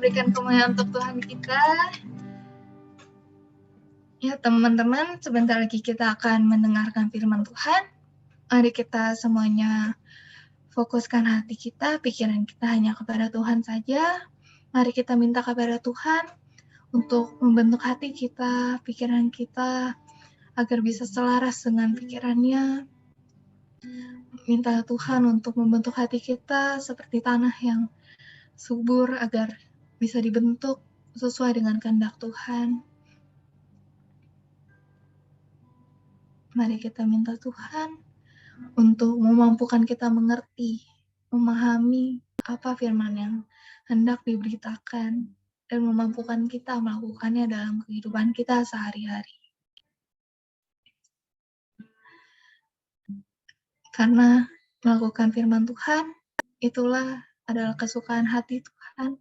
berikan kemuliaan untuk Tuhan kita. Ya teman-teman, sebentar lagi kita akan mendengarkan firman Tuhan. Mari kita semuanya fokuskan hati kita, pikiran kita hanya kepada Tuhan saja. Mari kita minta kepada Tuhan untuk membentuk hati kita, pikiran kita, agar bisa selaras dengan pikirannya. Minta Tuhan untuk membentuk hati kita seperti tanah yang subur agar bisa dibentuk sesuai dengan kehendak Tuhan. Mari kita minta Tuhan untuk memampukan kita mengerti, memahami apa firman yang hendak diberitakan, dan memampukan kita melakukannya dalam kehidupan kita sehari-hari. Karena melakukan firman Tuhan, itulah adalah kesukaan hati Tuhan,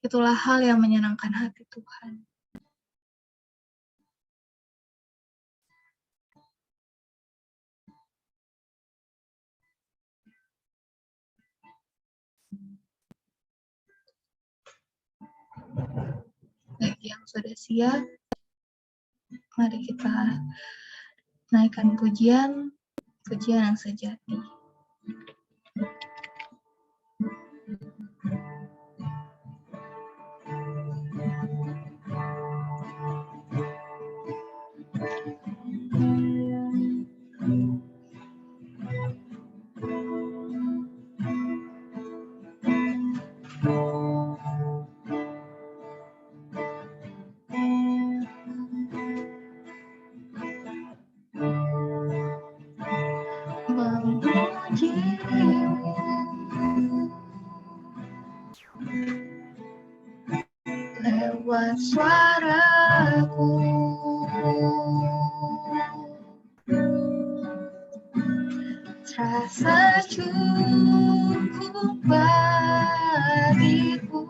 itulah hal yang menyenangkan hati Tuhan. Bagi yang sudah siap, mari kita naikkan pujian yang sejati. Lewat suaraku, terasa cukup bagiku.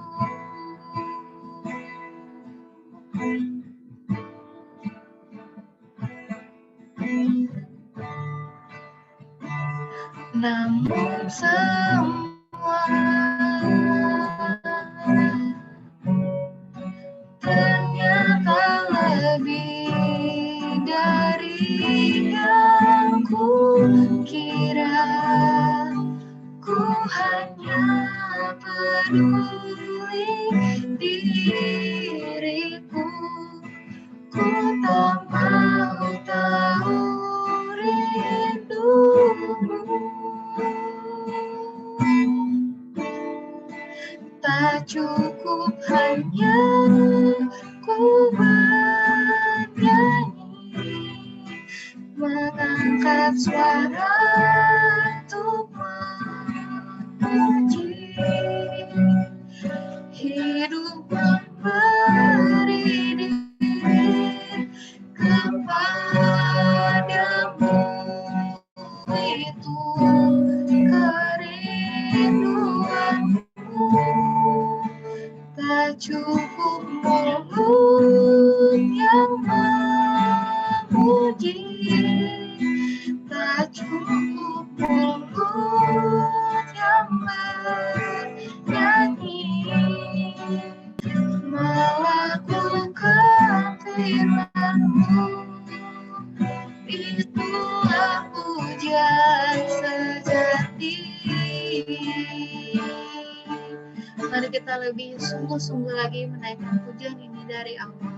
Namun semua ternyata lebih dari yang ku kira. Ku hanya peduli diriku, ku tak mau tahu rindumu. Tak cukup hanya ku bernyanyi, mengangkat suara untuk memuji. Hidup memberi diri kepadamu, itu kerinduanku. Tak cukup mulut yang memuji, tak cukup mulut yang bernyanyi, melakukan firman-Mu, itulah pujian sejati. Mari kita lebih sungguh-sungguh lagi menaikkan pujian ini dari awal.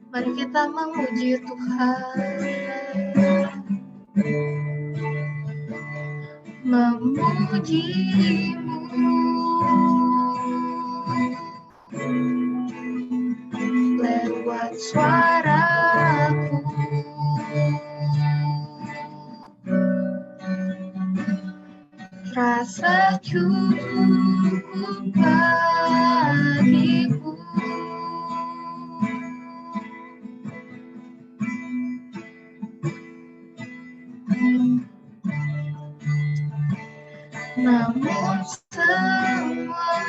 Mari kita memuji Tuhan, memuji-Mu lewat suaraku. Rasa cukup bagiku. Namun semua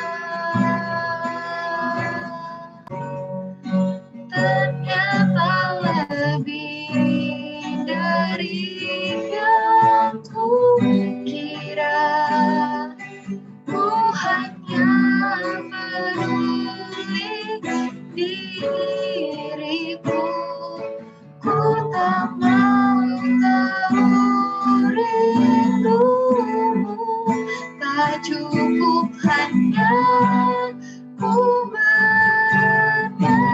ternyata lebih dari yang ku kira. tak cukup hanya ku bernyanyi,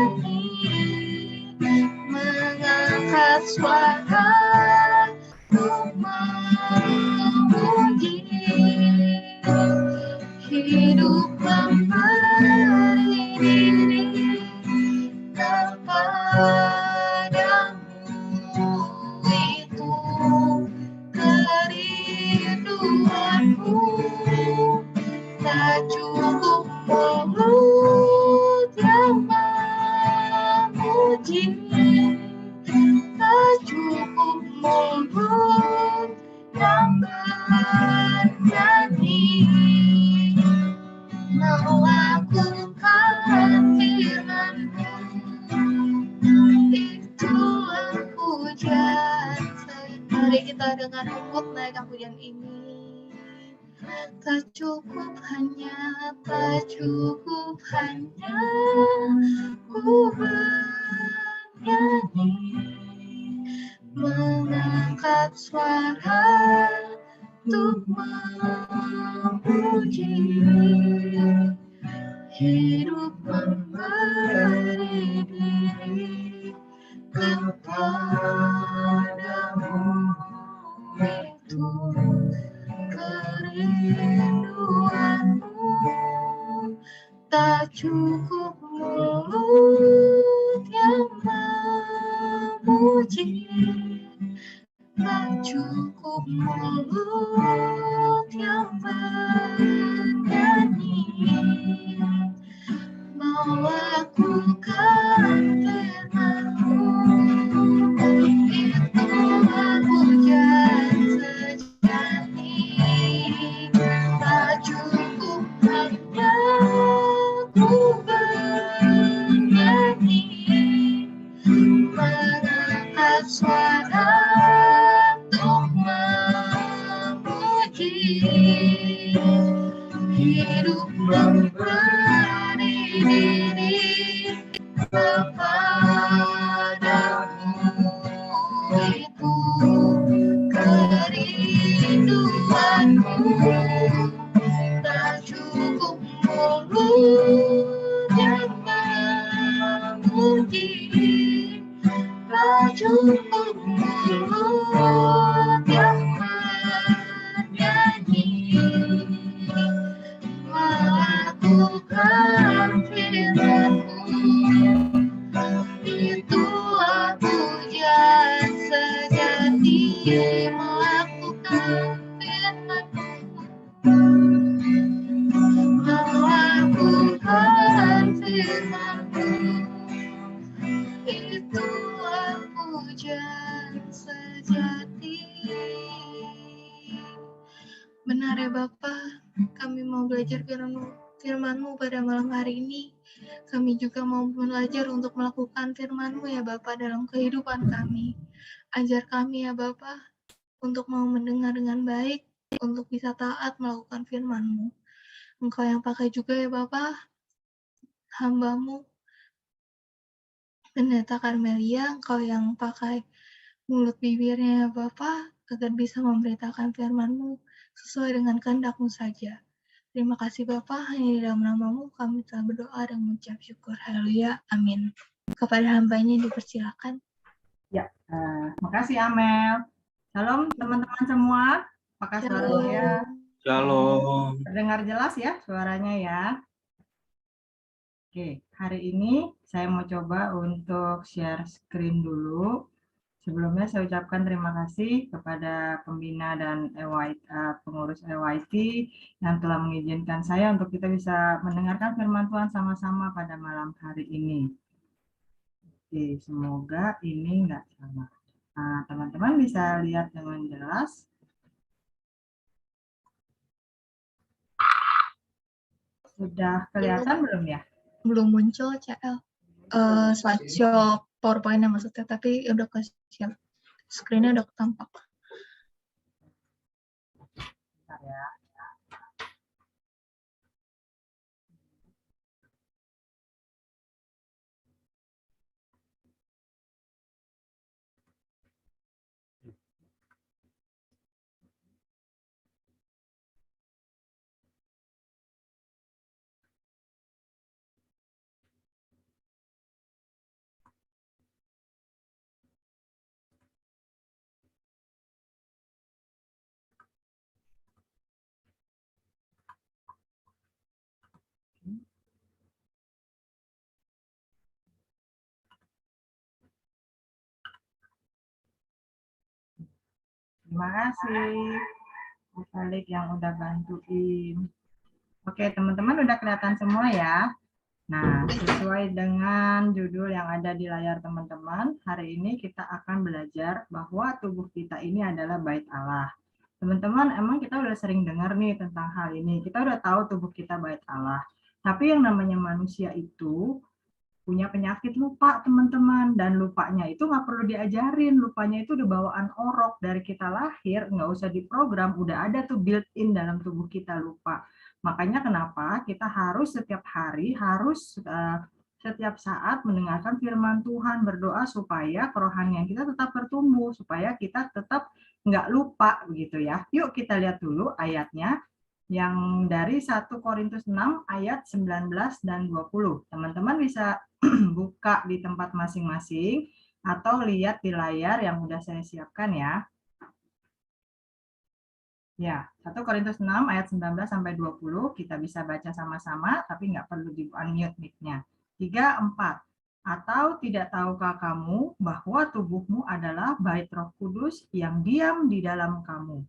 mengangkat suara untuk memuji. Hidup memberi diri kepadamu, itu kerinduanku. Tak cukup mulut yang memuji, tak cukup mulut yang bernyanyi, melakukan firman-Mu, itulah pujian. Mari kita dengan lembut naikkan pujian ini. Tak cukup hanya ku bernyanyi, mengangkat suara untuk memuji. Hidup memberi diri kepadamu, itu kerinduanmu. Tak cukup mulut yang memuji, tak cukup mulut yang bernyanyi, melakukan firman-Mu, itulah pujian sejati. Tak cukup hanya ku bernyanyi, mengangkat suara untuk memuji. Hidup memberi diri kepadamu, itu kerinduanmu. Tak cukup mulut yang memuji, tak cukup mulut yang bernyanyi, melakukan firman-Mu, itulah pujian sejati. Melakukan firman-Mu, melakukan firman-Mu, itulah pujian sejati. Benar ya Bapa, kami mau belajar firman-Mu pada malam hari ini. Kami juga mau belajar untuk melakukan firman-Mu ya Bapa dalam kehidupan kami. Ajar kami ya Bapa untuk mau mendengar dengan baik, untuk bisa taat melakukan firman-Mu. Engkau yang pakai juga ya Bapa hamba-Mu, Pendeta Karmelia, Engkau yang pakai mulut bibirnya ya Bapa agar bisa memberitakan firman-Mu sesuai dengan kehendak-Mu saja. Terima kasih Bapa, hanya di dalam nama-Mu kami telah berdoa dan mengucap syukur. Haleluya, amin. Kepada hambanya dipersilakan. Ya, makasih Amel. Shalom teman-teman semua. Apakah suaranya Shalom. terdengar jelas ya suaranya ya? Oke, hari ini saya mau coba untuk share screen dulu. Sebelumnya saya ucapkan terima kasih kepada pembina dan pengurus EYT yang telah mengizinkan saya untuk kita bisa mendengarkan firman Tuhan sama-sama pada malam hari ini. Oke, semoga ini nggak salah. Nah, teman-teman bisa lihat dengan jelas. Sudah kelihatan belum ya? Belum muncul CL. Slideshow PowerPoint-nya maksudnya, tapi udah ke screen-nya udah tampak. Bentar ya. Terima kasih Bu Falik yang udah bantuin. Oke, teman-teman udah kelihatan semua ya. Nah, sesuai dengan judul yang ada di layar teman-teman, hari ini kita akan belajar bahwa tubuh kita ini adalah bait Allah. Teman-teman, emang kita udah sering dengar nih tentang hal ini. Kita udah tahu tubuh kita bait Allah. Tapi yang namanya manusia itu punya penyakit lupa, teman-teman. Dan lupanya itu nggak perlu diajarin. Lupanya itu udah bawaan orok. Dari kita lahir, nggak usah diprogram. Udah ada tuh built-in dalam tubuh kita lupa. Makanya kenapa kita harus setiap hari, setiap saat mendengarkan firman Tuhan, berdoa supaya kerohanian kita tetap bertumbuh, supaya kita tetap nggak lupa begitu ya. Yuk kita lihat dulu ayatnya yang dari 1 Korintus 6 ayat 19 dan 20. Teman-teman bisa buka di tempat masing-masing atau lihat di layar yang udah saya siapkan ya. Ya, 1 Korintus 6 ayat 19 sampai 20 kita bisa baca sama-sama tapi nggak perlu di-unmute mic-nya. 3, 4. Atau tidak tahukah kamu bahwa tubuhmu adalah bait Roh Kudus yang diam di dalam kamu,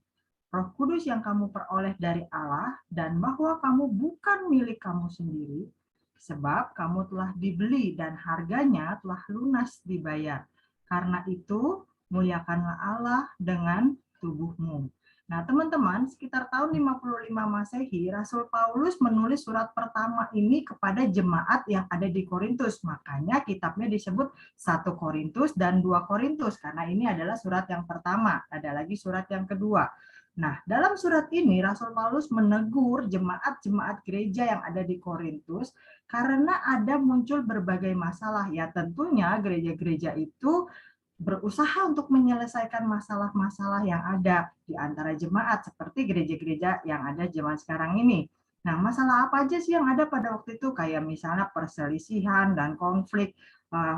Roh Kudus yang kamu peroleh dari Allah, dan bahwa kamu bukan milik kamu sendiri, sebab kamu telah dibeli dan harganya telah lunas dibayar. Karena itu, muliakanlah Allah dengan tubuhmu. Nah, teman-teman, sekitar tahun 55 Masehi, Rasul Paulus menulis surat pertama ini kepada jemaat yang ada di Korintus. Makanya kitabnya disebut 1 Korintus dan 2 Korintus, karena ini adalah surat yang pertama. Ada lagi surat yang kedua. Nah, dalam surat ini Rasul Paulus menegur jemaat-jemaat gereja yang ada di Korintus karena ada muncul berbagai masalah. Ya, tentunya gereja-gereja itu berusaha untuk menyelesaikan masalah-masalah yang ada di antara jemaat seperti gereja-gereja yang ada zaman sekarang ini. Nah, masalah apa aja sih yang ada pada waktu itu? Kayak misalnya perselisihan dan konflik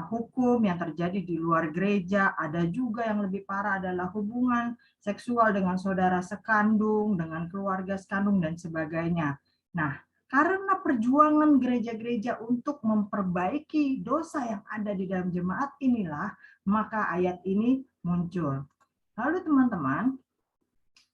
hukum yang terjadi di luar gereja. Ada juga yang lebih parah adalah hubungan seksual dengan saudara sekandung, dengan keluarga sekandung, dan sebagainya. Nah, karena perjuangan gereja-gereja untuk memperbaiki dosa yang ada di dalam jemaat inilah, maka ayat ini muncul. Lalu teman-teman,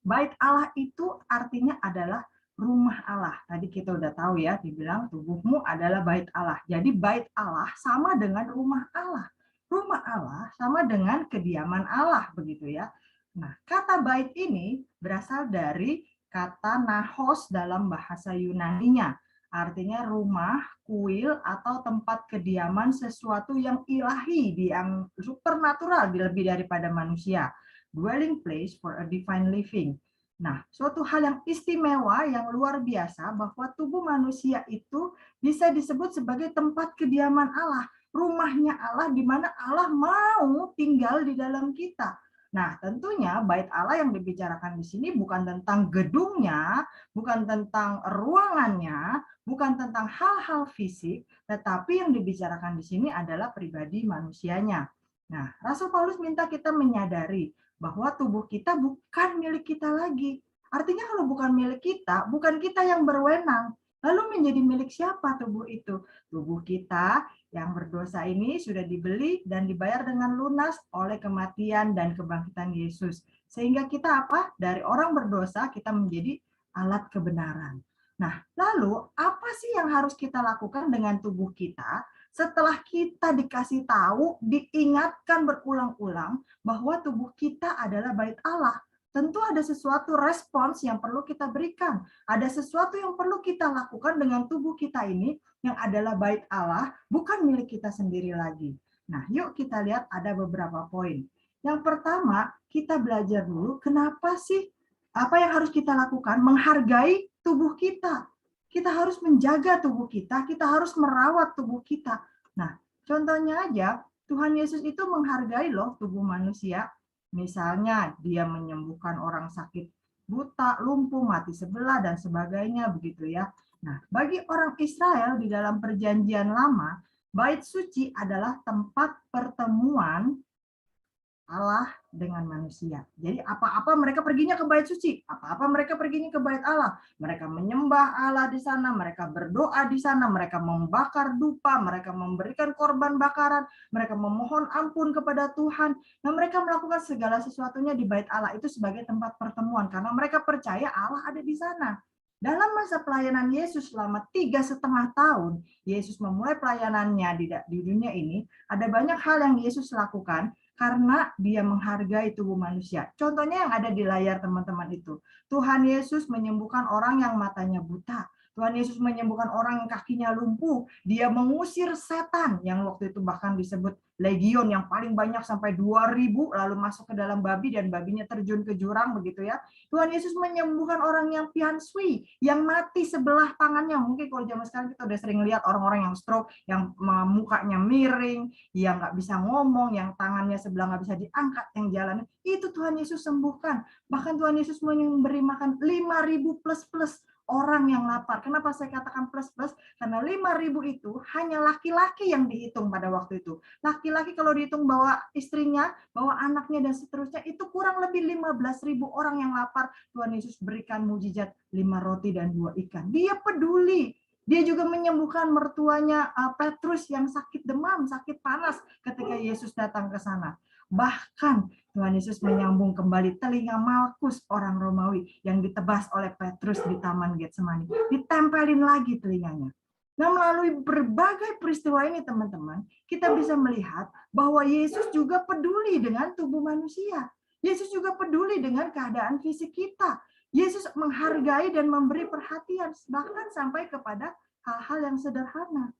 bait Allah itu artinya adalah rumah Allah. Tadi kita udah tahu ya, dibilang tubuhmu adalah bait Allah. Jadi bait Allah sama dengan rumah Allah. Rumah Allah sama dengan kediaman Allah, begitu ya. Nah, kata bait ini berasal dari kata nahos dalam bahasa Yunaninya. Artinya rumah, kuil, atau tempat kediaman sesuatu yang ilahi, yang supernatural lebih daripada manusia. Dwelling place for a divine living. Nah, suatu hal yang istimewa, yang luar biasa, bahwa tubuh manusia itu bisa disebut sebagai tempat kediaman Allah, rumahnya Allah, di mana Allah mau tinggal di dalam kita. Nah, tentunya bait Allah yang dibicarakan di sini bukan tentang gedungnya, bukan tentang ruangannya, bukan tentang hal-hal fisik, tetapi yang dibicarakan di sini adalah pribadi manusianya. Nah, Rasul Paulus minta kita menyadari bahwa tubuh kita bukan milik kita lagi. Artinya kalau bukan milik kita, bukan kita yang berwenang. Lalu menjadi milik siapa tubuh itu? Tubuh kita yang berdosa ini sudah dibeli dan dibayar dengan lunas oleh kematian dan kebangkitan Yesus. Sehingga kita apa? Dari orang berdosa kita menjadi alat kebenaran. Nah, lalu apa sih yang harus kita lakukan dengan tubuh kita setelah kita dikasih tahu, diingatkan berulang-ulang bahwa tubuh kita adalah bait Allah? Tentu ada sesuatu respons yang perlu kita berikan. Ada sesuatu yang perlu kita lakukan dengan tubuh kita ini yang adalah bait Allah, bukan milik kita sendiri lagi. Nah, yuk kita lihat ada beberapa poin. Yang pertama, kita belajar dulu kenapa sih apa yang harus kita lakukan? Menghargai tubuh kita. Kita harus menjaga tubuh kita harus merawat tubuh kita. Nah, contohnya aja, Tuhan Yesus itu menghargai loh tubuh manusia. Misalnya, dia menyembuhkan orang sakit buta, lumpuh, mati sebelah, dan sebagainya, begitu ya. Nah, bagi orang Israel di dalam perjanjian lama, bait suci adalah tempat pertemuan Allah dengan manusia. Jadi apa-apa mereka perginya ke bait suci, apa-apa mereka perginya ke bait Allah. Mereka menyembah Allah di sana, mereka berdoa di sana, mereka membakar dupa, mereka memberikan korban bakaran, mereka memohon ampun kepada Tuhan. Nah, mereka melakukan segala sesuatunya di bait Allah itu sebagai tempat pertemuan karena mereka percaya Allah ada di sana. Dalam masa pelayanan Yesus selama 3,5 tahun, Yesus memulai pelayanannya di dunia ini, ada banyak hal yang Yesus lakukan karena dia menghargai tubuh manusia. Contohnya yang ada di layar teman-teman itu. Tuhan Yesus menyembuhkan orang yang matanya buta. Tuhan Yesus menyembuhkan orang yang kakinya lumpuh. Dia mengusir setan yang waktu itu bahkan disebut legion yang paling banyak sampai 2.000 lalu masuk ke dalam babi dan babinya terjun ke jurang begitu ya. Tuhan Yesus menyembuhkan orang yang piansui, yang mati sebelah tangannya. Mungkin kalau zaman sekarang kita udah sering lihat orang-orang yang stroke, yang mukanya miring, yang nggak bisa ngomong, yang tangannya sebelah nggak bisa diangkat, yang jalan. Itu Tuhan Yesus sembuhkan. Bahkan Tuhan Yesus memberi makan 5.000 plus orang yang lapar. Kenapa saya katakan plus-plus? Karena 5.000 itu hanya laki-laki yang dihitung pada waktu itu. Laki-laki kalau dihitung bawa istrinya, bawa anaknya, dan seterusnya, itu kurang lebih 15.000 orang yang lapar. Tuhan Yesus berikan mujizat 5 roti dan 2 ikan. Dia peduli. Dia juga menyembuhkan mertuanya Petrus yang sakit demam, sakit panas ketika Yesus datang ke sana. Bahkan Tuhan Yesus menyambung kembali telinga Malkus orang Romawi yang ditebas oleh Petrus di Taman Getsemani. Ditempelin lagi telinganya. Nah, melalui berbagai peristiwa ini, teman-teman, kita bisa melihat bahwa Yesus juga peduli dengan tubuh manusia. Yesus juga peduli dengan keadaan fisik kita. Yesus menghargai dan memberi perhatian, bahkan sampai kepada hal-hal yang sederhana.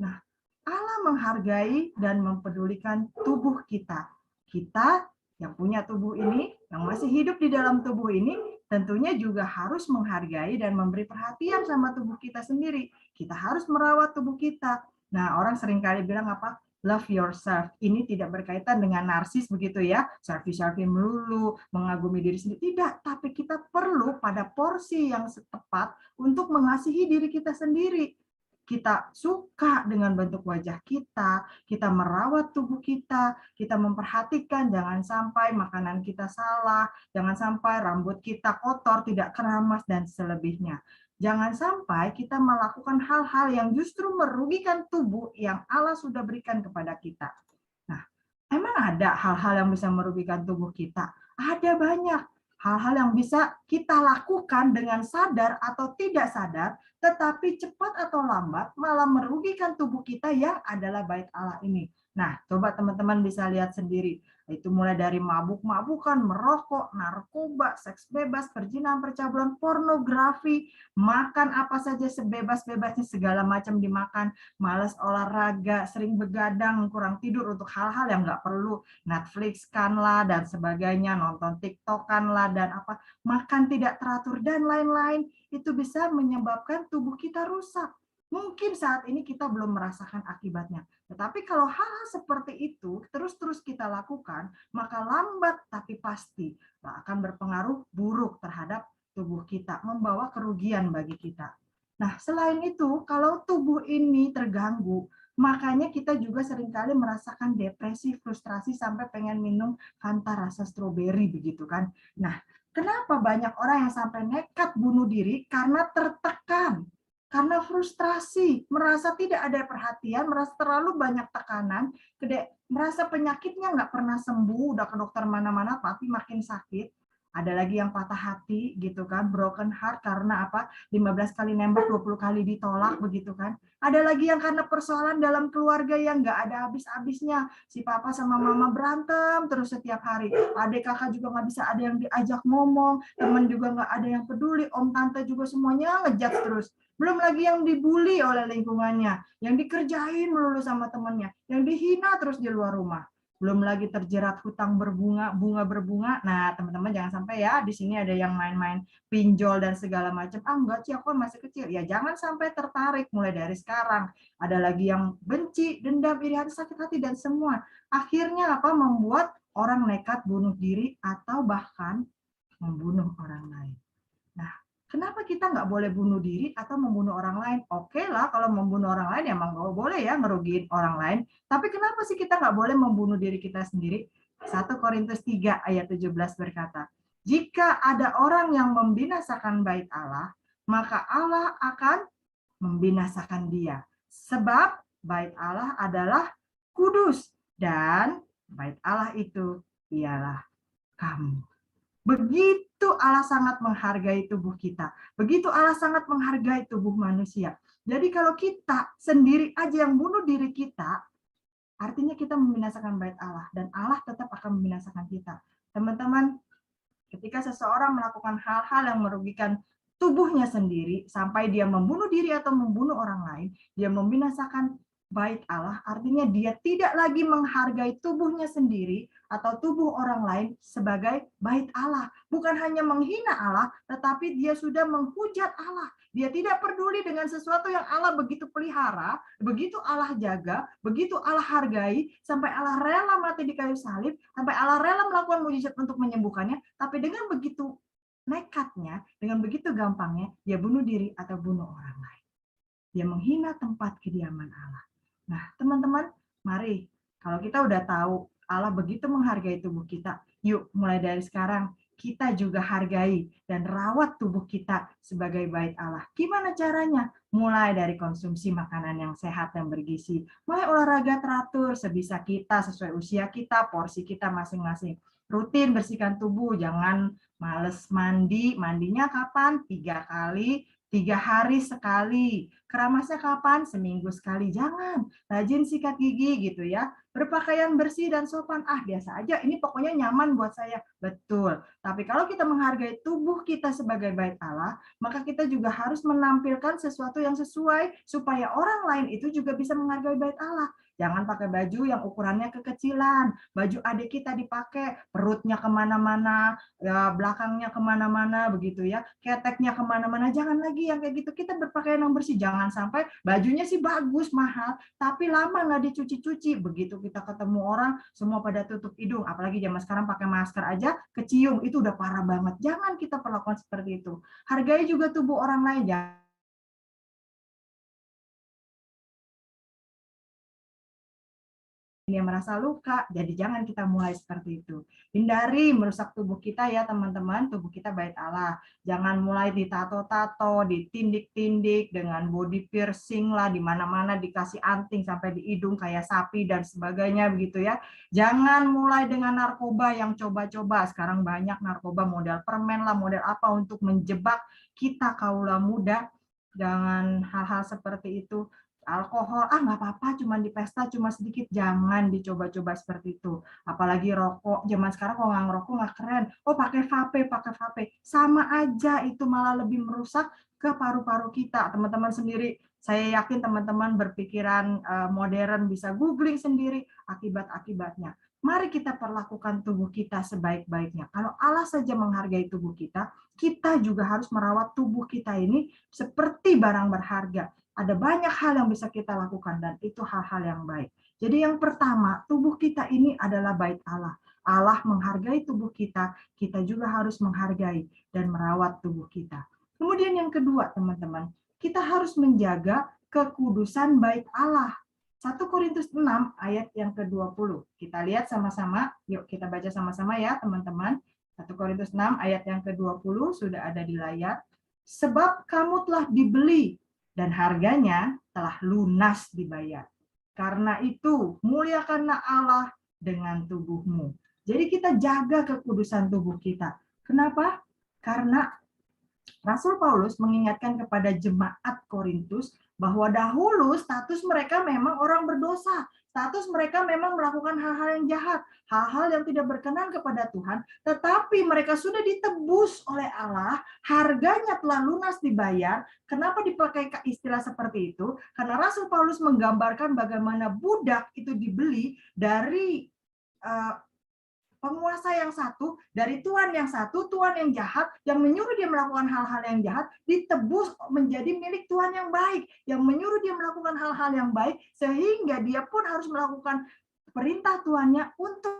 Nah, Allah menghargai dan mempedulikan tubuh kita. Kita yang punya tubuh ini, yang masih hidup di dalam tubuh ini, tentunya juga harus menghargai dan memberi perhatian sama tubuh kita sendiri. Kita harus merawat tubuh kita. Nah, orang seringkali bilang apa? Love yourself. Ini tidak berkaitan dengan narsis begitu ya, selfie-selfie melulu, mengagumi diri sendiri. Tidak, tapi kita perlu pada porsi yang tepat untuk mengasihi diri kita sendiri. Kita suka dengan bentuk wajah kita merawat tubuh kita memperhatikan jangan sampai makanan kita salah, jangan sampai rambut kita kotor, tidak keramas, dan selebihnya. Jangan sampai kita melakukan hal-hal yang justru merugikan tubuh yang Allah sudah berikan kepada kita. Nah, emang ada hal-hal yang bisa merugikan tubuh kita? Ada banyak hal-hal yang bisa kita lakukan dengan sadar atau tidak sadar, tetapi cepat atau lambat malah merugikan tubuh kita yang adalah bait Allah ini. Nah, coba teman-teman bisa lihat sendiri. Itu mulai dari mabuk-mabukan, merokok, narkoba, seks bebas, perjinahan, percabulan, pornografi, makan apa saja sebebas-bebasnya, segala macam dimakan, malas olahraga, sering begadang, kurang tidur untuk hal-hal yang nggak perlu, Netflix kan lah, dan sebagainya, nonton TikTok kan lah, dan apa, makan tidak teratur, dan lain-lain. Itu bisa menyebabkan tubuh kita rusak. Mungkin saat ini kita belum merasakan akibatnya. Tetapi kalau hal-hal seperti itu terus-terus kita lakukan, maka lambat tapi pasti akan berpengaruh buruk terhadap tubuh kita, membawa kerugian bagi kita. Nah, selain itu, kalau tubuh ini terganggu, makanya kita juga seringkali merasakan depresi, frustrasi, sampai pengen minum Fanta rasa stroberi begitu kan. Nah, kenapa banyak orang yang sampai nekat bunuh diri? Karena tertekan, karena frustrasi, merasa tidak ada perhatian, merasa terlalu banyak tekanan, merasa penyakitnya nggak pernah sembuh, udah ke dokter mana-mana tapi makin sakit. Ada lagi yang patah hati gitu kan, broken heart karena apa? 15 kali nembak, 20 kali ditolak begitu kan. Ada lagi yang karena persoalan dalam keluarga yang nggak ada habis-habisnya. Si papa sama mama berantem terus setiap hari. Adik kakak juga nggak bisa ada yang diajak ngomong, teman juga nggak ada yang peduli, om tante juga semuanya ngejudge terus. Belum lagi yang dibully oleh lingkungannya, yang dikerjain melulu sama temannya, yang dihina terus di luar rumah. Belum lagi terjerat hutang bunga berbunga. Nah, teman-teman jangan sampai ya, di sini ada yang main-main pinjol dan segala macam. Ah, enggak sih, aku masih kecil. Ya, jangan sampai tertarik mulai dari sekarang. Ada lagi yang benci, dendam, iri hati, sakit hati, dan semua. Akhirnya apa? Membuat orang nekat bunuh diri atau bahkan membunuh orang lain. Nah, kenapa kita nggak boleh bunuh diri atau membunuh orang lain? Oke lah, kalau membunuh orang lain emang nggak boleh ya ngerugiin orang lain. Tapi kenapa sih kita nggak boleh membunuh diri kita sendiri? 1 Korintus 3 ayat 17 berkata, jika ada orang yang membinasakan bait Allah, maka Allah akan membinasakan dia. Sebab bait Allah adalah kudus dan bait Allah itu ialah kamu. Begitu Allah sangat menghargai tubuh kita. Begitu Allah sangat menghargai tubuh manusia. Jadi kalau kita sendiri aja yang bunuh diri kita, artinya kita membinasakan bait Allah. Dan Allah tetap akan membinasakan kita. Teman-teman, ketika seseorang melakukan hal-hal yang merugikan tubuhnya sendiri, sampai dia membunuh diri atau membunuh orang lain, dia membinasakan bait Allah, artinya dia tidak lagi menghargai tubuhnya sendiri atau tubuh orang lain sebagai bait Allah. Bukan hanya menghina Allah, tetapi dia sudah menghujat Allah. Dia tidak peduli dengan sesuatu yang Allah begitu pelihara, begitu Allah jaga, begitu Allah hargai, sampai Allah rela mati di kayu salib, sampai Allah rela melakukan mujizat untuk menyembuhkannya, tapi dengan begitu nekatnya, dengan begitu gampangnya, dia bunuh diri atau bunuh orang lain. Dia menghina tempat kediaman Allah. Nah, teman-teman, mari kalau kita udah tahu Allah begitu menghargai tubuh kita, yuk mulai dari sekarang kita juga hargai dan rawat tubuh kita sebagai bait Allah. Gimana caranya? Mulai dari konsumsi makanan yang sehat dan bergizi, mulai olahraga teratur sebisa kita, sesuai usia kita, porsi kita masing-masing. Rutin bersihkan tubuh, jangan males mandi. Mandinya kapan? 3 kali, 3 hari sekali. Keramasnya kapan? Seminggu sekali. Jangan. Rajin sikat gigi gitu ya. Berpakaian bersih dan sopan. Biasa aja. Ini pokoknya nyaman buat saya. Betul. Tapi kalau kita menghargai tubuh kita sebagai bait Allah, maka kita juga harus menampilkan sesuatu yang sesuai supaya orang lain itu juga bisa menghargai bait Allah. Jangan pakai baju yang ukurannya kekecilan. Baju adik kita dipakai, perutnya kemana-mana, ya, belakangnya kemana-mana begitu ya, keteknya kemana-mana. Jangan lagi yang kayak gitu. Kita berpakaian yang bersih. Jangan sampai bajunya sih bagus, mahal, tapi lama nggak dicuci-cuci. Begitu kita ketemu orang, semua pada tutup hidung. Apalagi zaman sekarang pakai masker aja, kecium. Itu udah parah banget. Jangan kita perlakukan seperti itu. Hargai juga tubuh orang lain. Jangan dia merasa luka, jadi jangan kita mulai seperti itu. Hindari merusak tubuh kita ya teman-teman, tubuh kita bait Allah. Jangan mulai ditato-tato, ditindik-tindik dengan body piercing lah, di mana-mana dikasih anting sampai di hidung kayak sapi dan sebagainya begitu ya. Jangan mulai dengan narkoba yang coba-coba. Sekarang banyak narkoba model permen lah, model apa untuk menjebak kita kaula muda. Jangan hal-hal seperti itu. Alkohol, nggak apa-apa, cuma di pesta, cuma sedikit. Jangan dicoba-coba seperti itu. Apalagi rokok, zaman sekarang kalau nggak ngerokok nggak keren. Pakai vape. Sama aja, itu malah lebih merusak ke paru-paru kita. Teman-teman sendiri, saya yakin teman-teman berpikiran modern, bisa googling sendiri akibat-akibatnya. Mari kita perlakukan tubuh kita sebaik-baiknya. Kalau Allah saja menghargai tubuh kita juga harus merawat tubuh kita ini seperti barang berharga. Ada banyak hal yang bisa kita lakukan dan itu hal-hal yang baik. Jadi yang pertama, tubuh kita ini adalah bait Allah. Allah menghargai tubuh kita, kita juga harus menghargai dan merawat tubuh kita. Kemudian yang kedua, teman-teman, kita harus menjaga kekudusan bait Allah. 1 Korintus 6 ayat yang ke-20. Kita lihat sama-sama, yuk kita baca sama-sama ya teman-teman. 1 Korintus 6 ayat yang ke-20 sudah ada di layar. Sebab kamu telah dibeli dan harganya telah lunas dibayar. Karena itu, muliakanlah Allah dengan tubuhmu. Jadi kita jaga kekudusan tubuh kita. Kenapa? Karena Rasul Paulus mengingatkan kepada jemaat Korintus bahwa dahulu status mereka memang orang berdosa. Status mereka memang melakukan hal-hal yang jahat, hal-hal yang tidak berkenan kepada Tuhan, tetapi mereka sudah ditebus oleh Allah, harganya telah lunas dibayar. Kenapa dipakai istilah seperti itu? Karena Rasul Paulus menggambarkan bagaimana budak itu dibeli dari penguasa yang satu, dari tuan yang satu, tuan yang jahat, yang menyuruh dia melakukan hal-hal yang jahat, ditebus menjadi milik tuan yang baik, yang menyuruh dia melakukan hal-hal yang baik, sehingga dia pun harus melakukan perintah tuannya untuk.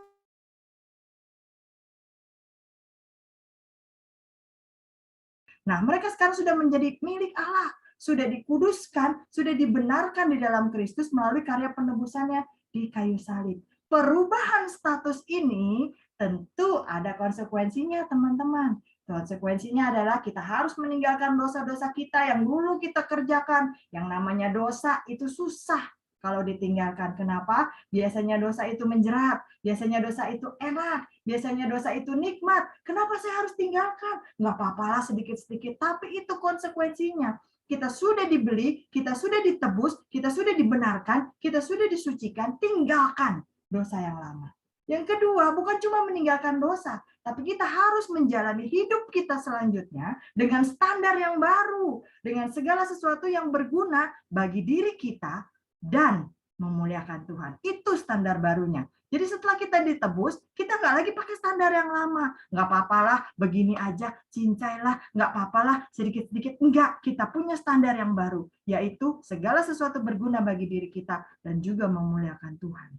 Nah, mereka sekarang sudah menjadi milik Allah, sudah dikuduskan, sudah dibenarkan di dalam Kristus melalui karya penebusannya di kayu salib. perubahan status ini tentu ada konsekuensinya, teman-teman. Konsekuensinya adalah kita harus meninggalkan dosa-dosa kita yang dulu kita kerjakan. Yang namanya dosa itu susah kalau ditinggalkan. Kenapa? Biasanya dosa itu menjerat, biasanya dosa itu enak, biasanya dosa itu nikmat. Kenapa saya harus tinggalkan? Nggak apa-apalah sedikit-sedikit, tapi itu konsekuensinya. Kita sudah dibeli, kita sudah ditebus, kita sudah dibenarkan, kita sudah disucikan, tinggalkan dosa yang lama. Yang kedua, bukan cuma meninggalkan dosa, tapi kita harus menjalani hidup kita selanjutnya dengan standar yang baru, dengan segala sesuatu yang berguna bagi diri kita dan memuliakan Tuhan. Itu standar barunya. Jadi setelah kita ditebus, kita nggak lagi pakai standar yang lama. Nggak apa-apalah, begini aja, cincailah, nggak apa-apalah, sedikit-sedikit. Enggak, kita punya standar yang baru, yaitu segala sesuatu berguna bagi diri kita dan juga memuliakan Tuhan.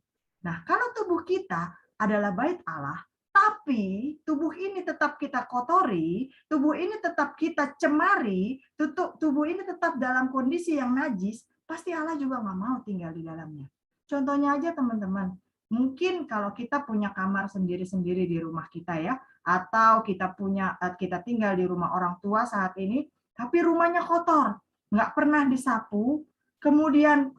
Nah, kalau tubuh kita adalah bait Allah, tapi tubuh ini tetap kita kotori, tubuh ini tetap kita cemari, tubuh ini tetap dalam kondisi yang najis, pasti Allah juga nggak mau tinggal di dalamnya. Contohnya aja teman-teman, mungkin kalau kita punya kamar sendiri-sendiri di rumah kita ya, atau kita tinggal di rumah orang tua saat ini, tapi rumahnya kotor, nggak pernah disapu, kemudian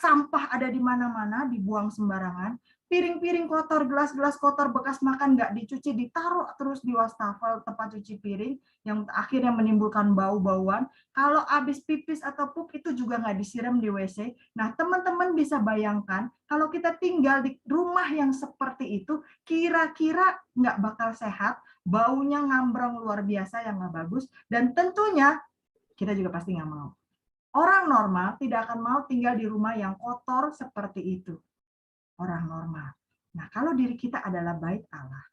sampah ada di mana-mana, dibuang sembarangan, piring-piring kotor, gelas-gelas kotor, bekas makan nggak dicuci, ditaruh terus di wastafel tempat cuci piring, yang akhirnya menimbulkan bau-bauan. Kalau habis pipis atau pup itu juga nggak disiram di WC. Nah, teman-teman bisa bayangkan, kalau kita tinggal di rumah yang seperti itu, kira-kira nggak bakal sehat, baunya ngambrong luar biasa yang nggak bagus, dan tentunya kita juga pasti nggak mau. Orang normal tidak akan mau tinggal di rumah yang kotor seperti itu. Orang normal. Nah, kalau diri kita adalah bait Allah,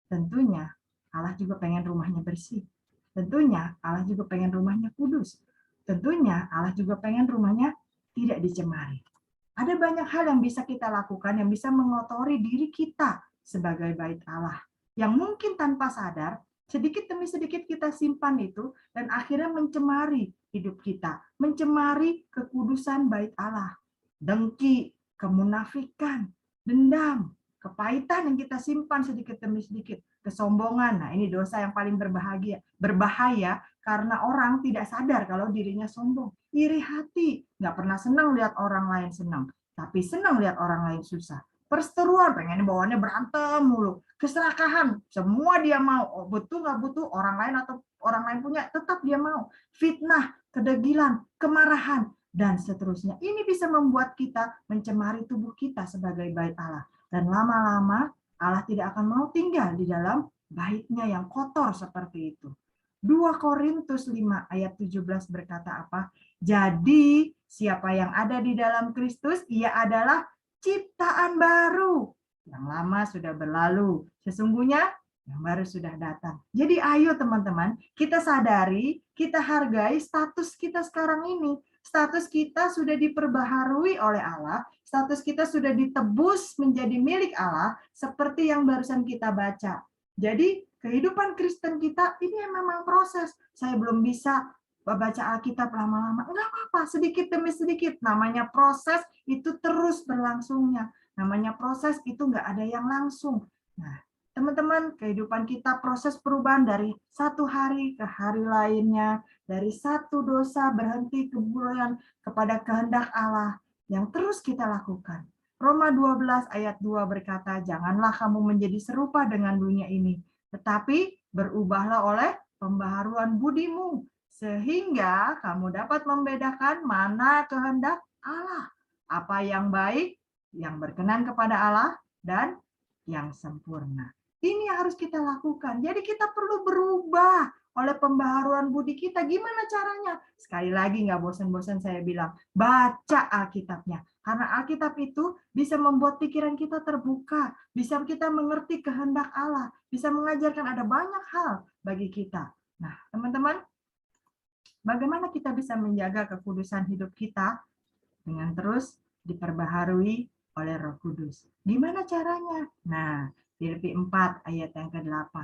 tentunya Allah juga pengen rumahnya bersih. Tentunya Allah juga pengen rumahnya kudus. Tentunya Allah juga pengen rumahnya tidak dicemari. Ada banyak hal yang bisa kita lakukan yang bisa mengotori diri kita sebagai bait Allah. Yang mungkin tanpa sadar, sedikit demi sedikit kita simpan itu dan akhirnya mencemari hidup kita, mencemari kekudusan bait Allah. Dengki, kemunafikan, dendam, kepahitan yang kita simpan sedikit demi sedikit, kesombongan. Nah, ini dosa yang paling berbahaya karena orang tidak sadar kalau dirinya sombong. Iri hati, nggak pernah senang lihat orang lain senang, tapi senang lihat orang lain susah. Perseteruan, pengen bawaannya berantem mulu. Keserakahan, semua dia mau. Butuh nggak butuh, orang lain atau orang lain punya, tetap dia mau. Fitnah, kedegilan, kemarahan, dan seterusnya. Ini bisa membuat kita mencemari tubuh kita sebagai bait Allah. Dan lama-lama Allah tidak akan mau tinggal di dalam baitnya yang kotor seperti itu. 2 Korintus 5 ayat 17 berkata apa? Jadi siapa yang ada di dalam Kristus, ia adalah ciptaan baru. Yang lama sudah berlalu. Sesungguhnya yang baru sudah datang. Jadi ayo teman-teman, kita sadari, kita hargai status kita sekarang ini. Status kita sudah diperbaharui oleh Allah, status kita sudah ditebus menjadi milik Allah, seperti yang barusan kita baca. Jadi kehidupan Kristen kita ini memang proses. Saya belum bisa baca Alkitab lama-lama. Enggak apa-apa, sedikit demi sedikit. Namanya proses itu terus berlangsungnya. Namanya proses itu enggak ada yang langsung. Nah, teman-teman, kehidupan kita proses perubahan dari satu hari ke hari lainnya, dari satu dosa berhenti kemudian kepada kehendak Allah yang terus kita lakukan. Roma 12 ayat 2 berkata, janganlah kamu menjadi serupa dengan dunia ini, tetapi berubahlah oleh pembaharuan budimu, sehingga kamu dapat membedakan mana kehendak Allah, apa yang baik, yang berkenan kepada Allah, dan yang sempurna. Ini yang harus kita lakukan. Jadi kita perlu berubah oleh pembaharuan budi kita. Gimana caranya? Sekali lagi nggak bosan-bosan saya bilang, baca Alkitabnya. Karena Alkitab itu bisa membuat pikiran kita terbuka, bisa kita mengerti kehendak Allah, bisa mengajarkan ada banyak hal bagi kita. Nah, teman-teman, bagaimana kita bisa menjaga kekudusan hidup kita dengan terus diperbaharui oleh Roh Kudus? Gimana caranya? Nah, Filipi 4 ayat yang ke-8.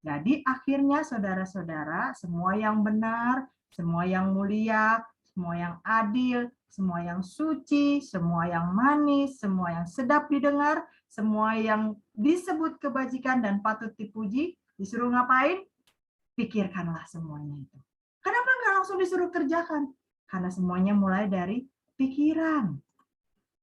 Jadi akhirnya saudara-saudara, semua yang benar, semua yang mulia, semua yang adil, semua yang suci, semua yang manis, semua yang sedap didengar, semua yang disebut kebajikan dan patut dipuji. Disuruh ngapain? Pikirkanlah semuanya itu. Kenapa nggak langsung disuruh kerjakan? Karena semuanya mulai dari pikiran.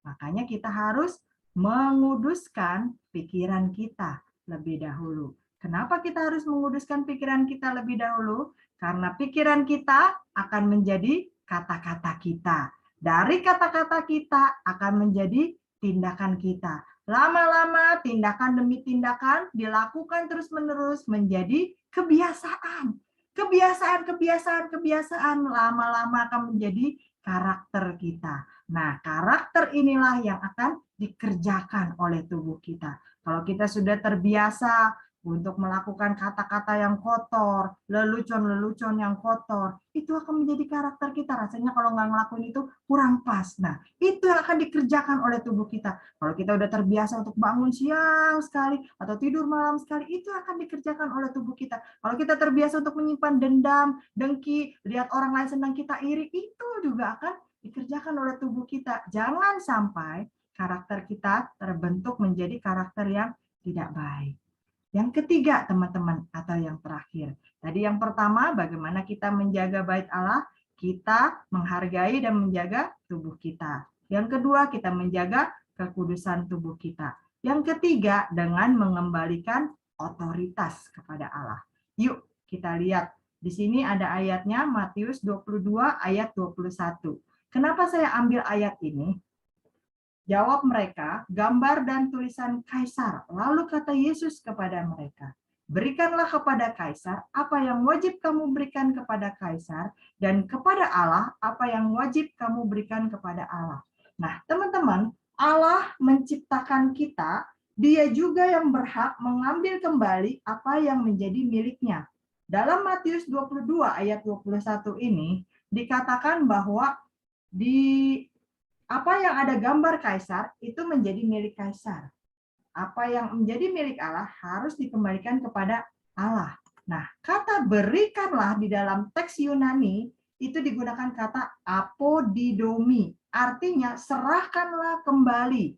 Makanya kita harus menguduskan pikiran kita lebih dahulu. Kenapa kita harus menguduskan pikiran kita lebih dahulu? Karena pikiran kita akan menjadi kata-kata kita. Dari kata-kata kita akan menjadi tindakan kita. Lama-lama tindakan demi tindakan dilakukan terus-menerus menjadi kebiasaan. Kebiasaan lama-lama akan menjadi karakter kita. Nah, karakter inilah yang akan dikerjakan oleh tubuh kita. Kalau kita sudah terbiasa untuk melakukan kata-kata yang kotor, lelucon-lelucon yang kotor, itu akan menjadi karakter kita. Rasanya kalau nggak ngelakuin itu kurang pas. Nah, itu yang akan dikerjakan oleh tubuh kita. Kalau kita udah terbiasa untuk bangun siang sekali atau tidur malam sekali, itu akan dikerjakan oleh tubuh kita. Kalau kita terbiasa untuk menyimpan dendam, dengki, lihat orang lain senang kita iri, itu juga akan dikerjakan oleh tubuh kita. Jangan sampai karakter kita terbentuk menjadi karakter yang tidak baik. Yang ketiga, teman-teman, atau yang terakhir. Tadi yang pertama, bagaimana kita menjaga bait Allah, kita menghargai dan menjaga tubuh kita. Yang kedua, kita menjaga kekudusan tubuh kita. Yang ketiga, dengan mengembalikan otoritas kepada Allah. Yuk, kita lihat. Di sini ada ayatnya, Matius 22 ayat 21. Kenapa saya ambil ayat ini? Jawab mereka, gambar dan tulisan kaisar. Lalu kata Yesus kepada mereka, berikanlah kepada kaisar apa yang wajib kamu berikan kepada kaisar, dan kepada Allah apa yang wajib kamu berikan kepada Allah. Nah, teman-teman, Allah menciptakan kita, dia juga yang berhak mengambil kembali apa yang menjadi miliknya. Dalam Matius 22 ayat 21 ini, dikatakan bahwa di apa yang ada gambar kaisar itu menjadi milik kaisar. Apa yang menjadi milik Allah harus dikembalikan kepada Allah. Nah, kata berikanlah di dalam teks Yunani itu digunakan kata apodidomi. Artinya serahkanlah kembali.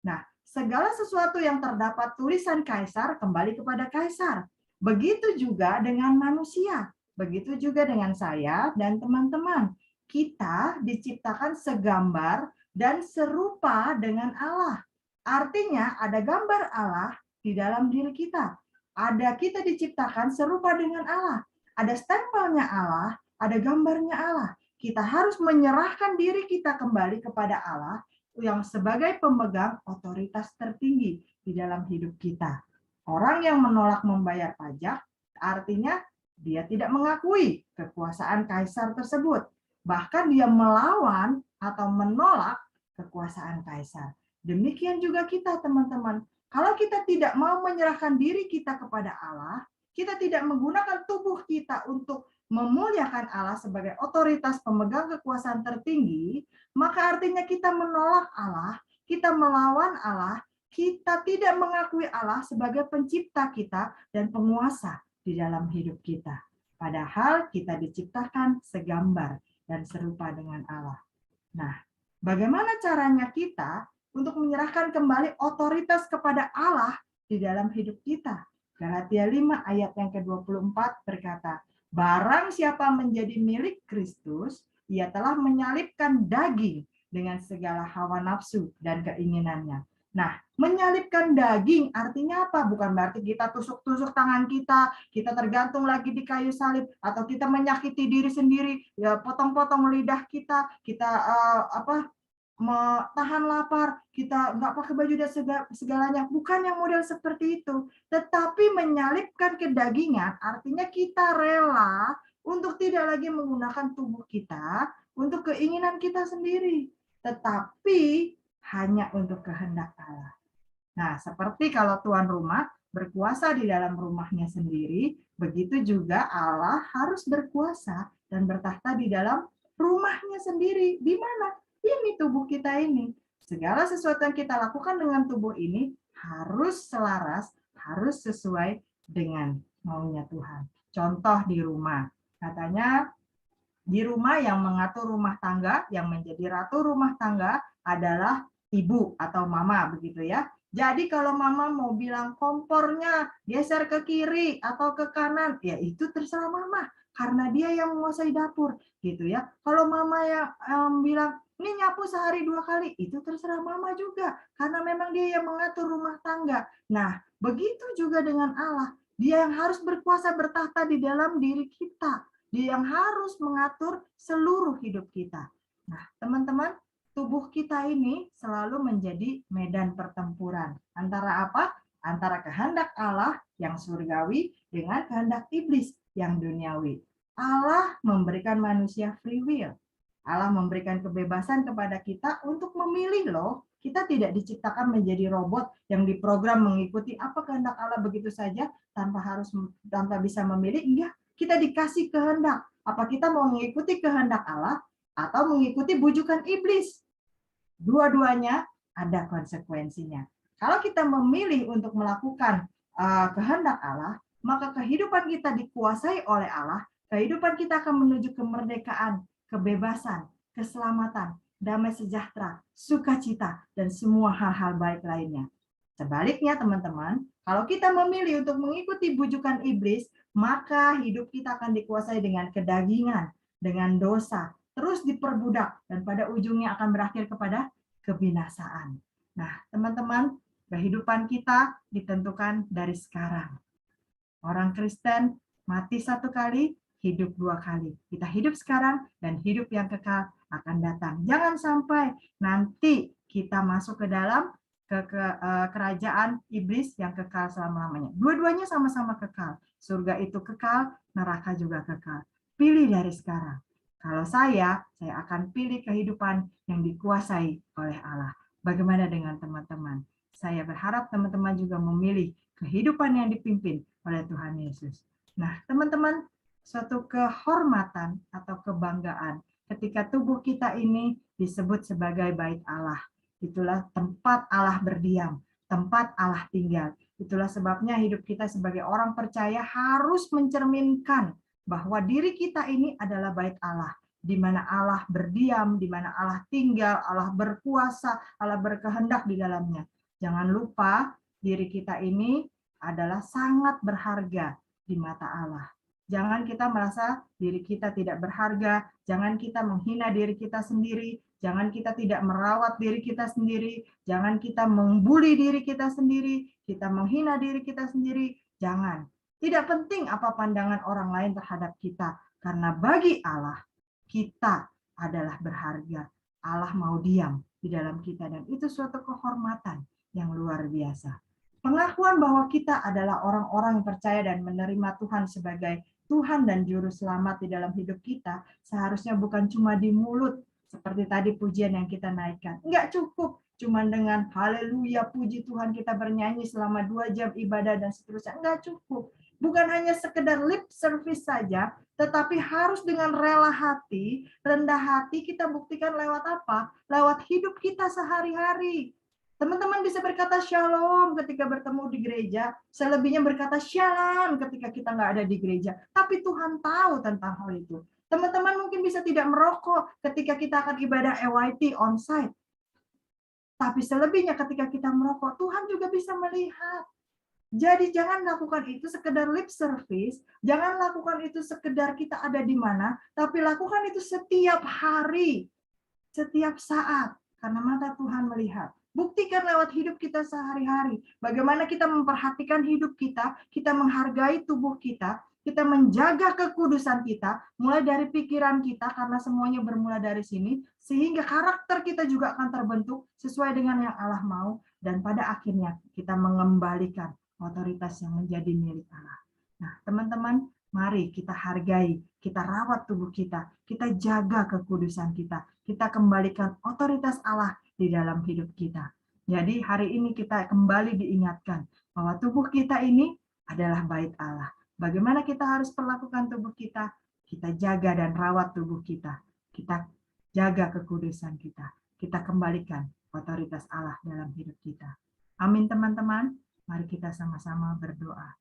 Nah, segala sesuatu yang terdapat tulisan kaisar kembali kepada kaisar. Begitu juga dengan manusia. Begitu juga dengan saya dan teman-teman. Kita diciptakan segambar dan serupa dengan Allah. Artinya ada gambar Allah di dalam diri kita. Ada kita diciptakan serupa dengan Allah. Ada stempelnya Allah, ada gambarnya Allah. Kita harus menyerahkan diri kita kembali kepada Allah yang sebagai pemegang otoritas tertinggi di dalam hidup kita. Orang yang menolak membayar pajak artinya dia tidak mengakui kekuasaan kaisar tersebut. Bahkan dia melawan atau menolak kekuasaan kaisar. Demikian juga kita, teman-teman. Kalau kita tidak mau menyerahkan diri kita kepada Allah, kita tidak menggunakan tubuh kita untuk memuliakan Allah sebagai otoritas pemegang kekuasaan tertinggi, maka artinya kita menolak Allah, kita melawan Allah, kita tidak mengakui Allah sebagai pencipta kita dan penguasa di dalam hidup kita. Padahal kita diciptakan segambar dan serupa dengan Allah. Nah, bagaimana caranya kita untuk menyerahkan kembali otoritas kepada Allah di dalam hidup kita? Galatia 5 ayat yang ke-24 berkata, barang siapa menjadi milik Kristus, ia telah menyalibkan daging dengan segala hawa nafsu dan keinginannya. Nah, menyalibkan daging artinya apa? Bukan berarti kita tusuk-tusuk tangan kita tergantung lagi di kayu salib, atau kita menyakiti diri sendiri, ya potong-potong lidah kita tahan lapar, kita nggak pakai baju dan segalanya. Bukan yang model seperti itu. Tetapi menyalibkan kedagingan artinya kita rela untuk tidak lagi menggunakan tubuh kita untuk keinginan kita sendiri, tetapi hanya untuk kehendak Allah. Nah, seperti kalau tuan rumah berkuasa di dalam rumahnya sendiri, begitu juga Allah harus berkuasa dan bertahta di dalam rumahnya sendiri. Di mana? Ini tubuh kita ini. Segala sesuatu yang kita lakukan dengan tubuh ini harus selaras, harus sesuai dengan maunya Tuhan. Contoh di rumah, katanya Di rumah yang mengatur rumah tangga, yang menjadi ratu rumah tangga adalah ibu atau mama, begitu ya. Jadi kalau mama mau bilang kompornya geser ke kiri atau ke kanan, ya itu terserah mama karena dia yang menguasai dapur, gitu ya. Kalau mama yang bilang ini nyapu sehari 2 kali, itu terserah mama juga karena memang dia yang mengatur rumah tangga. Nah, begitu juga dengan Allah. Dia yang harus berkuasa bertahta di dalam diri kita. Dia yang harus mengatur seluruh hidup kita. Nah, teman-teman, tubuh kita ini selalu menjadi medan pertempuran. Antara apa? Antara kehendak Allah yang surgawi dengan kehendak iblis yang duniawi. Allah memberikan manusia free will. Allah memberikan kebebasan kepada kita untuk memilih loh. Kita tidak diciptakan menjadi robot yang diprogram mengikuti apa kehendak Allah begitu saja tanpa bisa memilih. Enggak, kita dikasih kehendak. Apa kita mau mengikuti kehendak Allah atau mengikuti bujukan iblis? Dua-duanya ada konsekuensinya. Kalau kita memilih untuk melakukan kehendak Allah, maka kehidupan kita dikuasai oleh Allah, kehidupan kita akan menuju kemerdekaan, kebebasan, keselamatan, damai sejahtera, sukacita, dan semua hal-hal baik lainnya. Sebaliknya teman-teman, kalau kita memilih untuk mengikuti bujukan iblis, maka hidup kita akan dikuasai dengan kedagingan, dengan dosa, terus diperbudak, dan pada ujungnya akan berakhir kepada kebinasaan. Nah, teman-teman, kehidupan kita ditentukan dari sekarang. Orang Kristen mati 1 kali, hidup 2 kali. Kita hidup sekarang dan hidup yang kekal akan datang. Jangan sampai nanti kita masuk ke dalam kerajaan iblis yang kekal selama-lamanya. Dua-duanya sama-sama kekal. Surga itu kekal, neraka juga kekal. Pilih dari sekarang. Kalau saya akan pilih kehidupan yang dikuasai oleh Allah. Bagaimana dengan teman-teman? Saya berharap teman-teman juga memilih kehidupan yang dipimpin oleh Tuhan Yesus. Nah, teman-teman, suatu kehormatan atau kebanggaan ketika tubuh kita ini disebut sebagai bait Allah. Itulah tempat Allah berdiam, tempat Allah tinggal. Itulah sebabnya hidup kita sebagai orang percaya harus mencerminkan bahwa diri kita ini adalah bait Allah, di mana Allah berdiam, di mana Allah tinggal, Allah berkuasa, Allah berkehendak di dalamnya. Jangan lupa diri kita ini adalah sangat berharga di mata Allah. Jangan kita merasa diri kita tidak berharga, jangan kita menghina diri kita sendiri, jangan kita tidak merawat diri kita sendiri, jangan kita membuli diri kita sendiri, kita menghina diri kita sendiri, jangan. Tidak penting apa pandangan orang lain terhadap kita, karena bagi Allah, kita adalah berharga. Allah mau diam di dalam kita, dan itu suatu kehormatan yang luar biasa. Pengakuan bahwa kita adalah orang-orang yang percaya dan menerima Tuhan sebagai Tuhan dan Juru Selamat di dalam hidup kita, seharusnya bukan cuma di mulut, seperti tadi pujian yang kita naikkan. Enggak cukup cuma dengan haleluya, puji Tuhan, kita bernyanyi selama 2 jam ibadah dan seterusnya. Enggak cukup. Bukan hanya sekedar lip service saja, tetapi harus dengan rela hati, rendah hati, kita buktikan lewat apa? Lewat hidup kita sehari-hari. Teman-teman bisa berkata shalom ketika bertemu di gereja, selebihnya berkata shalom ketika kita nggak ada di gereja. Tapi Tuhan tahu tentang hal itu. Teman-teman mungkin bisa tidak merokok ketika kita akan ibadah EYT on-site. Tapi selebihnya ketika kita merokok, Tuhan juga bisa melihat. Jadi jangan lakukan itu sekedar lip service, jangan lakukan itu sekedar kita ada di mana, tapi lakukan itu setiap hari, setiap saat, karena mata Tuhan melihat. Buktikan lewat hidup kita sehari-hari. Bagaimana kita memperhatikan hidup kita, kita menghargai tubuh kita menjaga kekudusan kita, mulai dari pikiran kita, karena semuanya bermula dari sini, sehingga karakter kita juga akan terbentuk sesuai dengan yang Allah mau, dan pada akhirnya kita mengembalikan otoritas yang menjadi milik Allah. Nah, teman-teman, mari kita hargai, kita rawat tubuh kita jaga kekudusan kita kembalikan otoritas Allah di dalam hidup kita. Jadi hari ini kita kembali diingatkan bahwa tubuh kita ini adalah bait Allah. Bagaimana kita harus perlakukan tubuh kita? Kita jaga dan rawat tubuh kita jaga kekudusan kita kembalikan otoritas Allah dalam hidup kita. Amin teman-teman, mari kita sama-sama berdoa.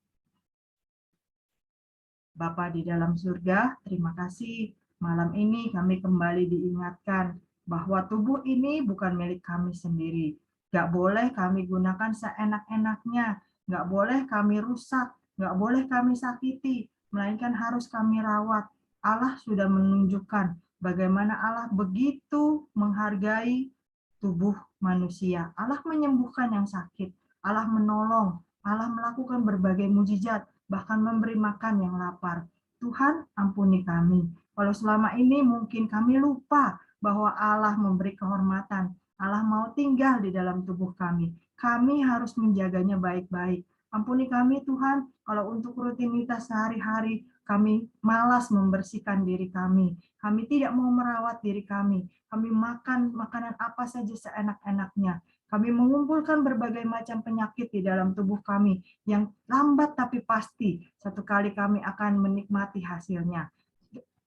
Bapa di dalam surga, terima kasih Malam ini kami kembali diingatkan bahwa tubuh ini bukan milik kami sendiri. Gak boleh kami gunakan seenak-enaknya, gak boleh kami rusak, gak boleh kami sakiti, melainkan harus kami rawat. Allah sudah menunjukkan bagaimana Allah begitu menghargai tubuh manusia. Allah menyembuhkan yang sakit, Allah menolong, Allah melakukan berbagai mujizat, bahkan memberi makan yang lapar. Tuhan, ampuni kami. Kalau selama ini mungkin kami lupa bahwa Allah memberi kehormatan, Allah mau tinggal di dalam tubuh kami. Kami harus menjaganya baik-baik. Ampuni kami Tuhan, kalau untuk rutinitas sehari-hari kami malas membersihkan diri kami. Kami tidak mau merawat diri kami. Kami makan makanan apa saja seenak-enaknya. Kami mengumpulkan berbagai macam penyakit di dalam tubuh kami yang lambat tapi pasti satu kali kami akan menikmati hasilnya.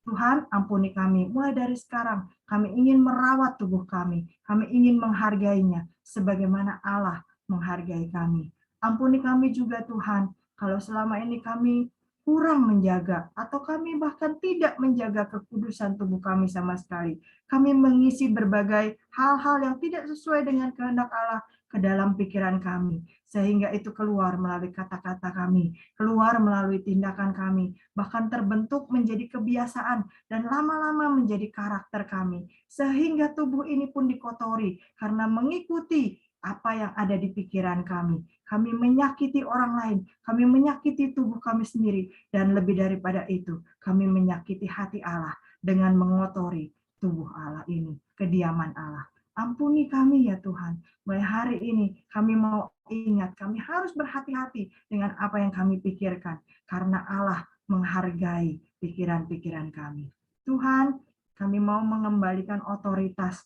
Tuhan, ampuni kami. Mulai dari sekarang, kami ingin merawat tubuh kami. Kami ingin menghargainya sebagaimana Allah menghargai kami. Ampuni kami juga Tuhan, kalau selama ini kami kurang menjaga atau kami bahkan tidak menjaga kekudusan tubuh kami sama sekali. Kami mengisi berbagai hal-hal yang tidak sesuai dengan kehendak Allah ke dalam pikiran kami, sehingga itu keluar melalui kata-kata kami, keluar melalui tindakan kami, bahkan terbentuk menjadi kebiasaan dan lama-lama menjadi karakter kami, sehingga tubuh ini pun dikotori karena mengikuti apa yang ada di pikiran kami. Kami menyakiti orang lain, kami menyakiti tubuh kami sendiri, dan lebih daripada itu, kami menyakiti hati Allah dengan mengotori tubuh Allah ini, kediaman Allah. Ampuni kami ya Tuhan. Mulai hari ini kami mau ingat, kami harus berhati-hati dengan apa yang kami pikirkan, karena Allah menghargai pikiran-pikiran kami. Tuhan, kami mau mengembalikan otoritas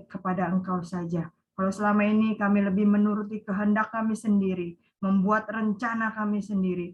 kepada Engkau saja. Kalau selama ini kami lebih menuruti kehendak kami sendiri, membuat rencana kami sendiri,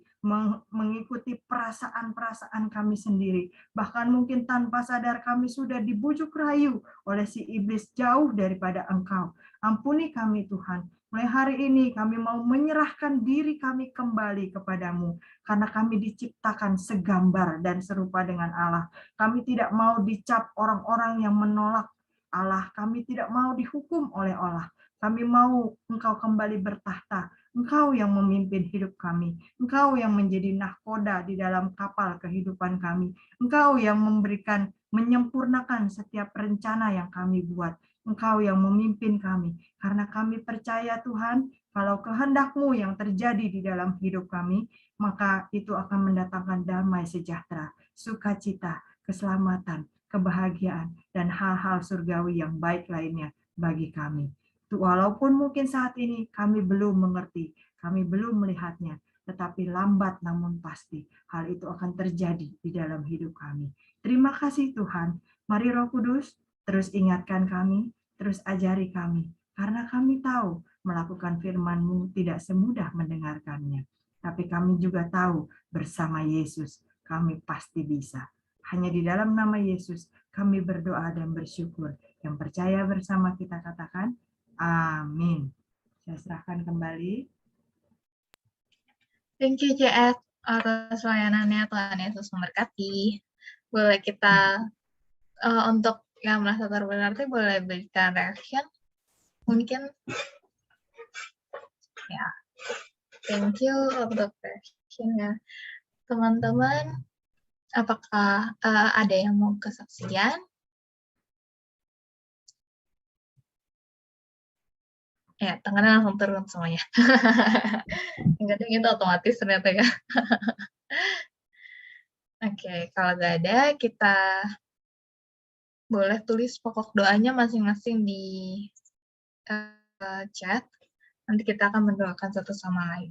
mengikuti perasaan-perasaan kami sendiri, bahkan mungkin tanpa sadar kami sudah dibujuk rayu oleh si iblis jauh daripada Engkau. Ampuni kami Tuhan. Mulai hari ini kami mau menyerahkan diri kami kembali kepadamu, karena kami diciptakan segambar dan serupa dengan Allah. Kami tidak mau dicap orang-orang yang menolak Allah. Kami tidak mau dihukum oleh Allah. Kami mau Engkau kembali bertahta. Engkau yang memimpin hidup kami. Engkau yang menjadi nahkoda di dalam kapal kehidupan kami. Engkau yang memberikan, menyempurnakan setiap rencana yang kami buat. Engkau yang memimpin kami. Karena kami percaya Tuhan, kalau kehendak-Mu yang terjadi di dalam hidup kami, maka itu akan mendatangkan damai sejahtera, sukacita, keselamatan, kebahagiaan, dan hal-hal surgawi yang baik lainnya bagi kami. Walaupun mungkin saat ini kami belum mengerti, kami belum melihatnya, tetapi lambat namun pasti hal itu akan terjadi di dalam hidup kami. Terima kasih Tuhan. Mari Roh Kudus terus ingatkan kami, terus ajari kami, karena kami tahu melakukan firman-Mu tidak semudah mendengarkannya. Tapi kami juga tahu bersama Yesus kami pasti bisa. Hanya di dalam nama Yesus kami berdoa dan bersyukur. Yang percaya bersama kita katakan, amin. Saya serahkan kembali. Thank you, JS, atas layanannya. Tuhan Yesus memberkati. Boleh kita, untuk yang merasa terberkati, boleh berikan reaction? Mungkin, ya. Thank you untuk reaction-nya. Teman-teman, apakah ada yang mau kesaksian? Ya, tangannya langsung turun semuanya. Kadang itu otomatis ternyata ya. Oke, kalau nggak ada, kita boleh tulis pokok doanya masing-masing di chat. Nanti kita akan mendoakan satu sama lain.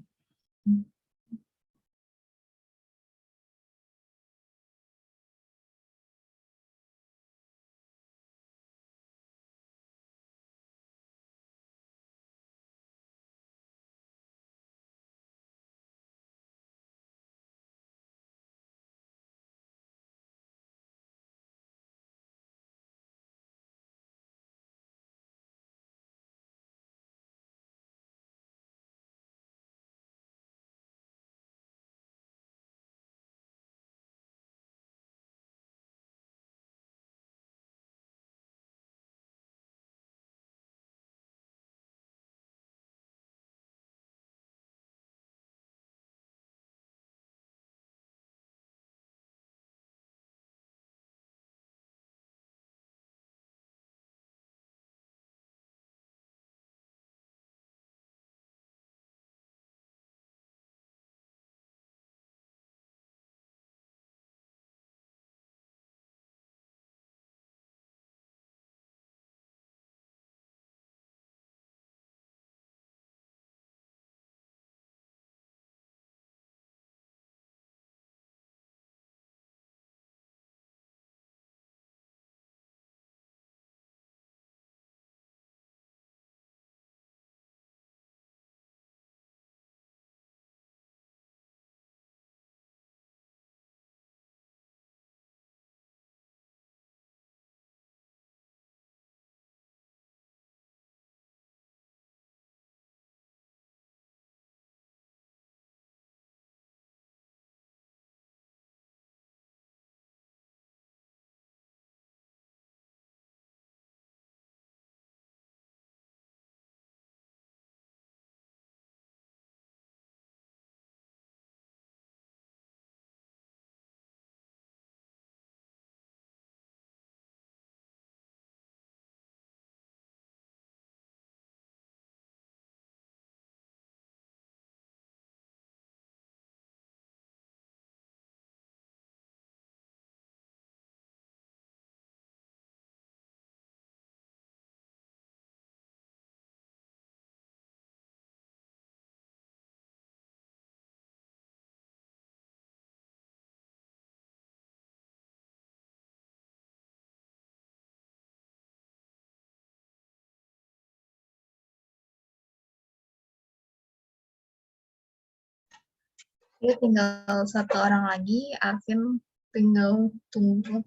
Ya tinggal satu orang lagi, Arvin tinggal tunggu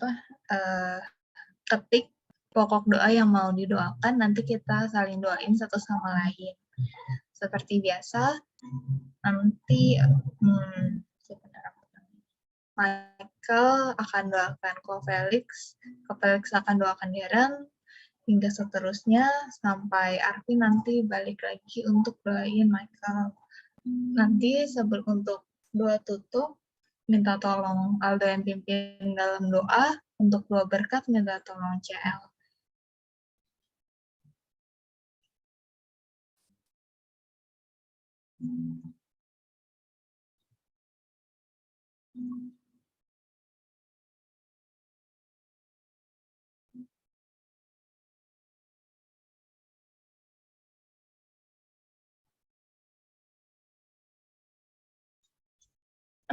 ketik pokok doa yang mau didoakan, nanti kita saling doain satu sama lain. Seperti biasa, nanti Michael akan doakan Ko Felix akan doakan Darren, hingga seterusnya sampai Arvin nanti balik lagi untuk doain Michael. Nanti sebelum untuk doa tutup, minta tolong Aldo yang pimpin dalam doa, untuk doa berkat minta tolong CL.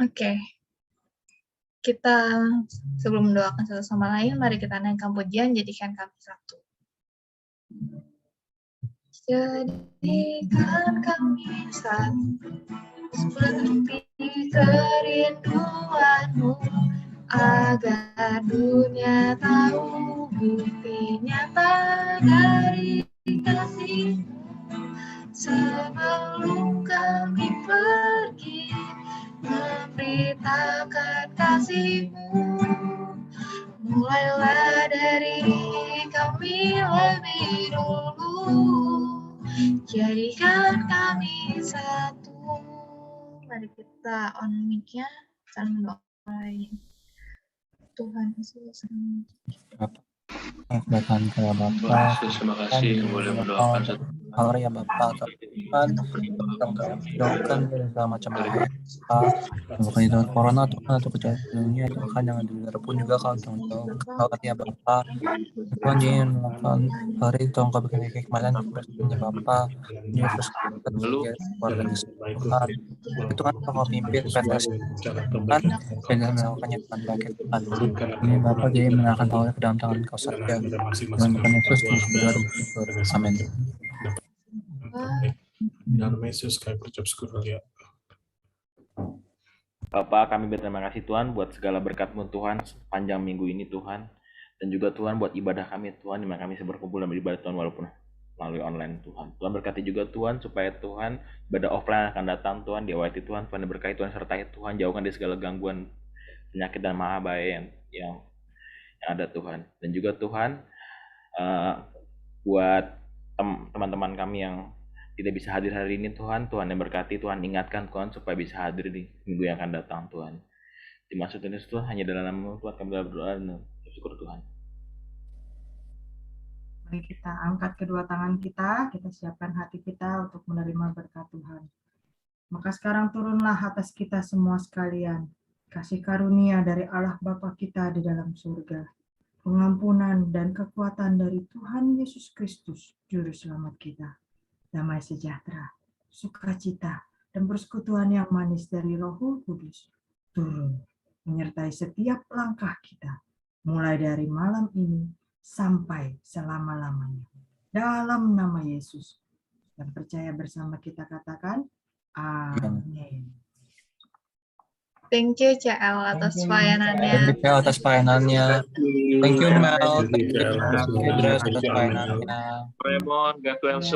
Oke. Kita sebelum mendoakan satu sama lain, mari kita naikkan pujian, jadikan kami satu. Jadikan kami satu, seperti kerinduanmu, agar dunia tahu bukti nyata dari kasih-Mu. Sebelum kami pergi memberitakan kasih-Mu, mulailah dari kami lebih dulu, jadikan kami satu. Mari kita on mic-nya, saling doain. Tuhan Yesus. Bahkan kepada Bapa, terima kasih boleh mendoakan satu ya Bapa, Tuhan, doakan segala macam bahaya, bukan itu corona Tuhan atau kejahatan dunia Tuhan, jangan dengar pun juga kalau Tuhan ya Bapa, Tuhan jangan melakukan hari Tuhan kau berikan kehikmatan bersama Bapa, Yesus Kristus keluarga Tuhan, itu kan kau pimpin PTS Tuhan, dan melakukannya Tuhan bagi Tuhan, ini Bapa jadi menyerahkan ke dalam tangan kau saja. Dalam nama Yesus berdoa dan bersyukur. Amin. Dalam Yesus kami berucap syukur ya. Bapak, kami berterima kasih Tuhan buat segala berkat-Mu Tuhan sepanjang minggu ini Tuhan, dan juga Tuhan buat ibadah kami Tuhan, di mana kami bisa berkumpul dalam ibadah Tuhan walaupun melalui online Tuhan. Tuhan berkati juga Tuhan supaya Tuhan ibadah offline akan datang Tuhan di awal Tuhan. Tuhan berkati Tuhan sertai Tuhan, jauhkan dari segala gangguan penyakit dan mahabaya yang ada Tuhan. Dan juga Tuhan buat teman-teman kami yang tidak bisa hadir hari ini Tuhan yang berkati, Tuhan ingatkan Tuhan supaya bisa hadir di minggu yang akan datang Tuhan. Dimaksud Yesus Tuhan, hanya dalam nama Tuhan kami berdoa dan bersyukur Tuhan. Mari kita angkat kedua tangan kita siapkan hati kita untuk menerima berkat Tuhan. Maka sekarang turunlah atas kita semua sekalian kasih karunia dari Allah Bapa kita di dalam surga, pengampunan dan kekuatan dari Tuhan Yesus Kristus, Juru Selamat kita, damai sejahtera, sukacita, dan persekutuan yang manis dari Roh Kudus turun menyertai setiap langkah kita, mulai dari malam ini sampai selama-lamanya. Dalam nama Yesus, dan percaya bersama kita katakan, amin. Thank you CL atas pelayanannya. Thank you atas pelayanannya. Thank you Mel. Thank you atas pelayanannya. Raymond, God bless you.